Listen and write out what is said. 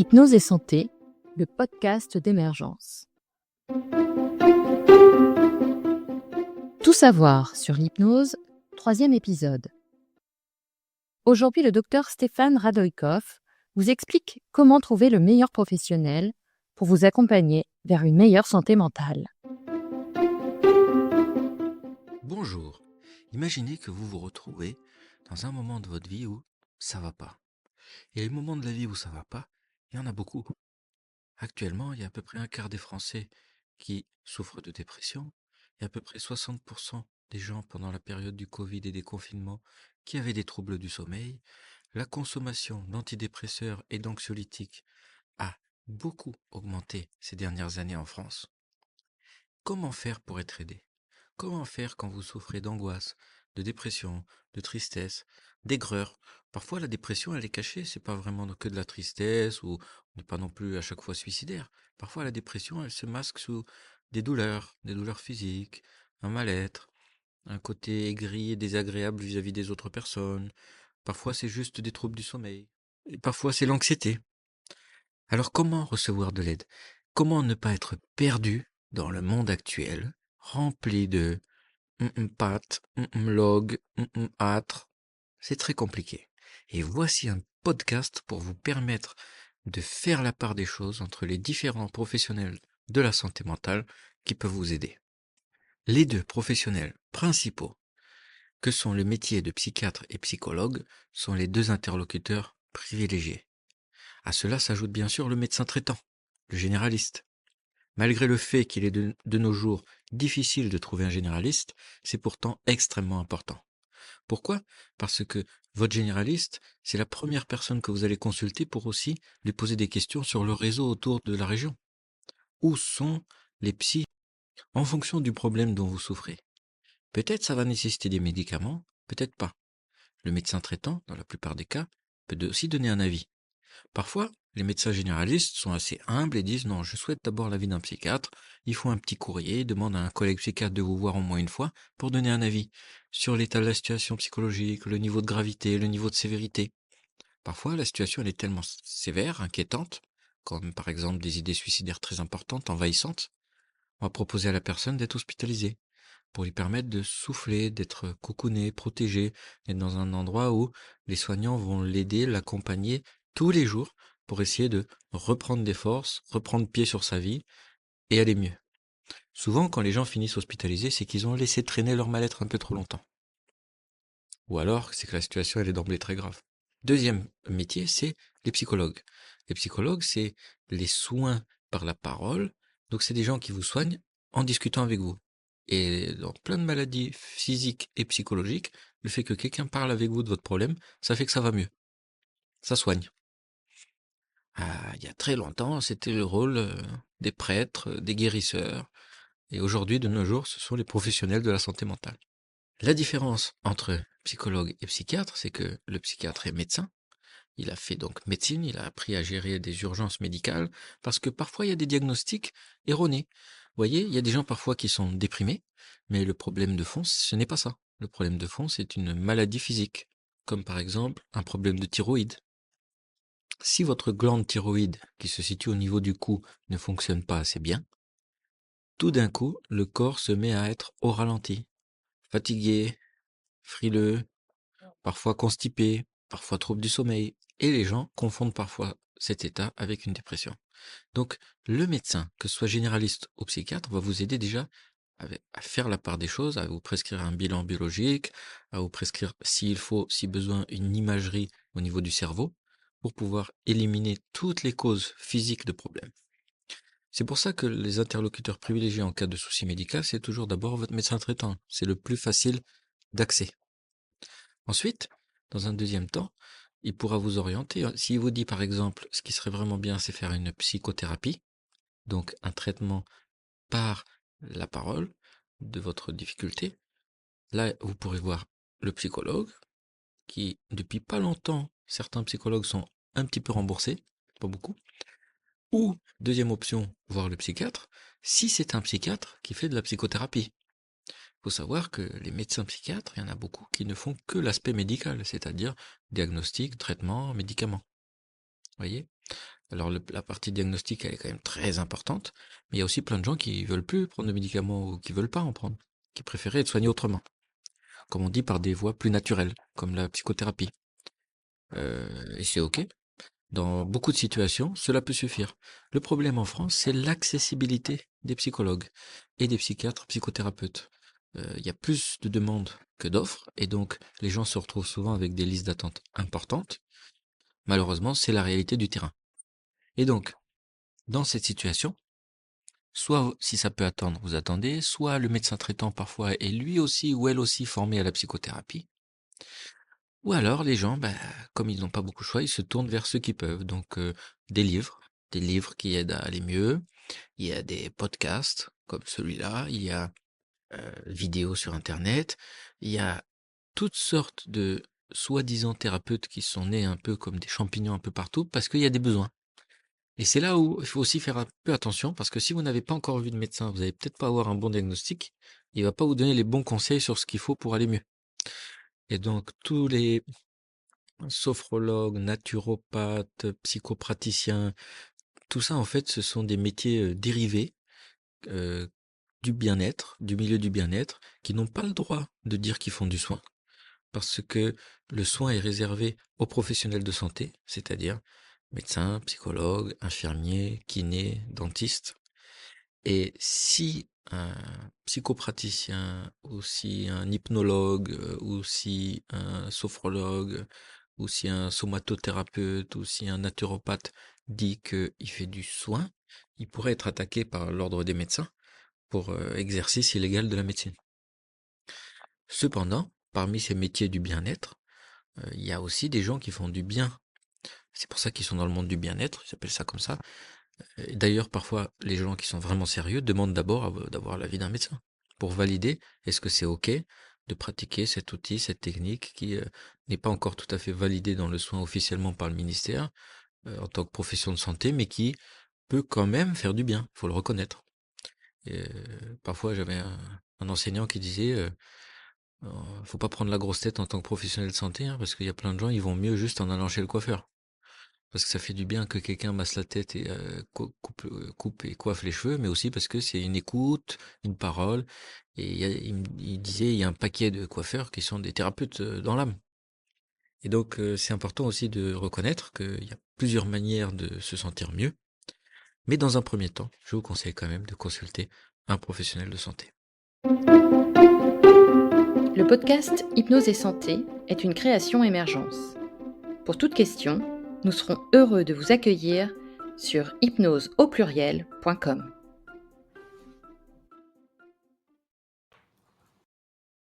Hypnose et santé, le podcast d'Emergence. Tout savoir sur l'hypnose, 3e épisode. Aujourd'hui, le docteur Stéphane Radoïkov vous explique comment trouver le meilleur professionnel pour vous accompagner vers une meilleure santé mentale. Bonjour, imaginez que vous vous retrouvez dans un moment de votre vie où ça va pas. Et les moments de la vie où ça va pas, il y en a beaucoup. Actuellement, il y a à peu près un quart des Français qui souffrent de dépression. Il y a à peu près 60% des gens pendant la période du Covid et des confinements qui avaient des troubles du sommeil. La consommation d'antidépresseurs et d'anxiolytiques a beaucoup augmenté ces dernières années en France. Comment faire pour être aidé? Comment faire quand vous souffrez d'angoisse, de dépression, de tristesse, d'aigreur? Parfois, la dépression, elle est cachée, c'est pas vraiment que de la tristesse ou on n'est pas non plus à chaque fois suicidaire. Parfois, la dépression, elle se masque sous des douleurs physiques, un mal-être, un côté aigri et désagréable vis-à-vis des autres personnes. Parfois, c'est juste des troubles du sommeil. Et parfois, c'est l'anxiété. Alors, comment recevoir de l'aide? Comment ne pas être perdu dans le monde actuel, rempli de pat, log, âtre? C'est très compliqué. Et voici un podcast pour vous permettre de faire la part des choses entre les différents professionnels de la santé mentale qui peuvent vous aider. Les deux professionnels principaux, que sont le métier de psychiatre et psychologue, sont les deux interlocuteurs privilégiés. À cela s'ajoute bien sûr le médecin traitant, le généraliste. Malgré le fait qu'il est de nos jours difficile de trouver un généraliste, c'est pourtant extrêmement important. Pourquoi? Parce que votre généraliste, c'est la première personne que vous allez consulter pour aussi lui poser des questions sur le réseau autour de la région. Où sont les psys en fonction du problème dont vous souffrez? Peut-être ça va nécessiter des médicaments, peut-être pas. Le médecin traitant, dans la plupart des cas, peut aussi donner un avis. Parfois, les médecins généralistes sont assez humbles et disent non, je souhaite d'abord l'avis d'un psychiatre, il faut un petit courrier, demande à un collègue psychiatre de vous voir au moins une fois pour donner un avis sur l'état de la situation psychologique, le niveau de gravité, le niveau de sévérité. Parfois, la situation elle est tellement sévère, inquiétante, comme par exemple des idées suicidaires très importantes, envahissantes, on va proposer à la personne d'être hospitalisée pour lui permettre de souffler, d'être cocooné, protégé, d'être dans un endroit où les soignants vont l'aider, l'accompagner tous les jours pour essayer de reprendre des forces, reprendre pied sur sa vie et aller mieux. Souvent, quand les gens finissent hospitalisés, c'est qu'ils ont laissé traîner leur mal-être un peu trop longtemps. Ou alors, c'est que la situation elle est d'emblée très grave. Deuxième métier, c'est les psychologues. Les psychologues, c'est les soins par la parole. Donc, c'est des gens qui vous soignent en discutant avec vous. Et dans plein de maladies physiques et psychologiques, le fait que quelqu'un parle avec vous de votre problème, ça fait que ça va mieux. Ça soigne. Il y a très longtemps, c'était le rôle des prêtres, des guérisseurs. Et aujourd'hui, de nos jours, ce sont les professionnels de la santé mentale. La différence entre psychologue et psychiatre, c'est que le psychiatre est médecin. Il a fait donc médecine, il a appris à gérer des urgences médicales, parce que parfois il y a des diagnostics erronés. Vous voyez, il y a des gens parfois qui sont déprimés, mais le problème de fond, ce n'est pas ça. Le problème de fond, c'est une maladie physique, comme par exemple un problème de thyroïde. Si votre glande thyroïde, qui se situe au niveau du cou, ne fonctionne pas assez bien, tout d'un coup, le corps se met à être au ralenti, fatigué, frileux, parfois constipé, parfois trouble du sommeil, et les gens confondent parfois cet état avec une dépression. Donc, le médecin, que ce soit généraliste ou psychiatre, va vous aider déjà à faire la part des choses, à vous prescrire un bilan biologique, à vous prescrire, s'il faut, si besoin, une imagerie au niveau du cerveau, pour pouvoir éliminer toutes les causes physiques de problèmes. C'est pour ça que les interlocuteurs privilégiés en cas de souci médical, c'est toujours d'abord votre médecin traitant. C'est le plus facile d'accès. Ensuite, dans un deuxième temps, il pourra vous orienter. S'il vous dit par exemple, ce qui serait vraiment bien, c'est faire une psychothérapie, donc un traitement par la parole de votre difficulté. Là, vous pourrez voir le psychologue, qui depuis pas longtemps, certains psychologues sont un petit peu remboursés, pas beaucoup. Ou, deuxième option, voir le psychiatre, si c'est un psychiatre qui fait de la psychothérapie. Il faut savoir que les médecins psychiatres, il y en a beaucoup qui ne font que l'aspect médical, c'est-à-dire diagnostic, traitement, médicaments. Voyez? Alors la partie diagnostique, elle est quand même très importante, mais il y a aussi plein de gens qui veulent plus prendre de médicaments ou qui veulent pas en prendre, qui préféraient être soignés autrement, comme on dit, par des voies plus naturelles, comme la psychothérapie. Et c'est OK. Dans beaucoup de situations, cela peut suffire. Le problème en France, c'est l'accessibilité des psychologues et des psychiatres, psychothérapeutes. Il y a plus de demandes que d'offres, et donc les gens se retrouvent souvent avec des listes d'attente importantes. Malheureusement, c'est la réalité du terrain. Et donc, dans cette situation, soit si ça peut attendre, vous attendez, soit le médecin traitant parfois est lui aussi ou elle aussi formé à la psychothérapie, ou alors les gens, comme ils n'ont pas beaucoup de choix, ils se tournent vers ceux qui peuvent. Donc des livres qui aident à aller mieux. Il y a des podcasts comme celui-là, il y a vidéos sur Internet, il y a toutes sortes de soi-disant thérapeutes qui sont nés un peu comme des champignons un peu partout parce qu'il y a des besoins. Et c'est là où il faut aussi faire un peu attention parce que si vous n'avez pas encore vu de médecin, vous n'allez peut-être pas avoir un bon diagnostic, il va pas vous donner les bons conseils sur ce qu'il faut pour aller mieux. Et donc tous les sophrologues, naturopathes, psychopraticiens, tout ça en fait ce sont des métiers dérivés euh, du bien-être, du milieu du bien-être, qui n'ont pas le droit de dire qu'ils font du soin, parce que le soin est réservé aux professionnels de santé, c'est-à-dire médecins, psychologues, infirmiers, kinés, dentistes. Et si un psychopraticien, ou si un hypnologue, ou si un sophrologue, ou si un somatothérapeute, ou si un naturopathe dit qu'il fait du soin, il pourrait être attaqué par l'ordre des médecins pour exercice illégal de la médecine. Cependant, parmi ces métiers du bien-être, il y a aussi des gens qui font du bien. C'est pour ça qu'ils sont dans le monde du bien-être, ils appellent ça comme ça. Et d'ailleurs, parfois, les gens qui sont vraiment sérieux demandent d'abord d'avoir l'avis d'un médecin pour valider est-ce que c'est OK de pratiquer cet outil, cette technique qui n'est pas encore tout à fait validée dans le soin officiellement par le ministère en tant que profession de santé, mais qui peut quand même faire du bien, il faut le reconnaître. Et, parfois, j'avais un enseignant qui disait faut pas prendre la grosse tête en tant que professionnel de santé, hein, parce qu'il y a plein de gens, ils vont mieux juste en allant chez le coiffeur. Parce que ça fait du bien que quelqu'un masse la tête et coupe et coiffe les cheveux, mais aussi parce que c'est une écoute, une parole. Et il disait, il y a un paquet de coiffeurs qui sont des thérapeutes dans l'âme. Et donc, c'est important aussi de reconnaître qu'il y a plusieurs manières de se sentir mieux. Mais dans un premier temps, je vous conseille quand même de consulter un professionnel de santé. Le podcast Hypnose et Santé est une création émergence. Pour toute question, nous serons heureux de vous accueillir sur hypnoseaupluriel.com.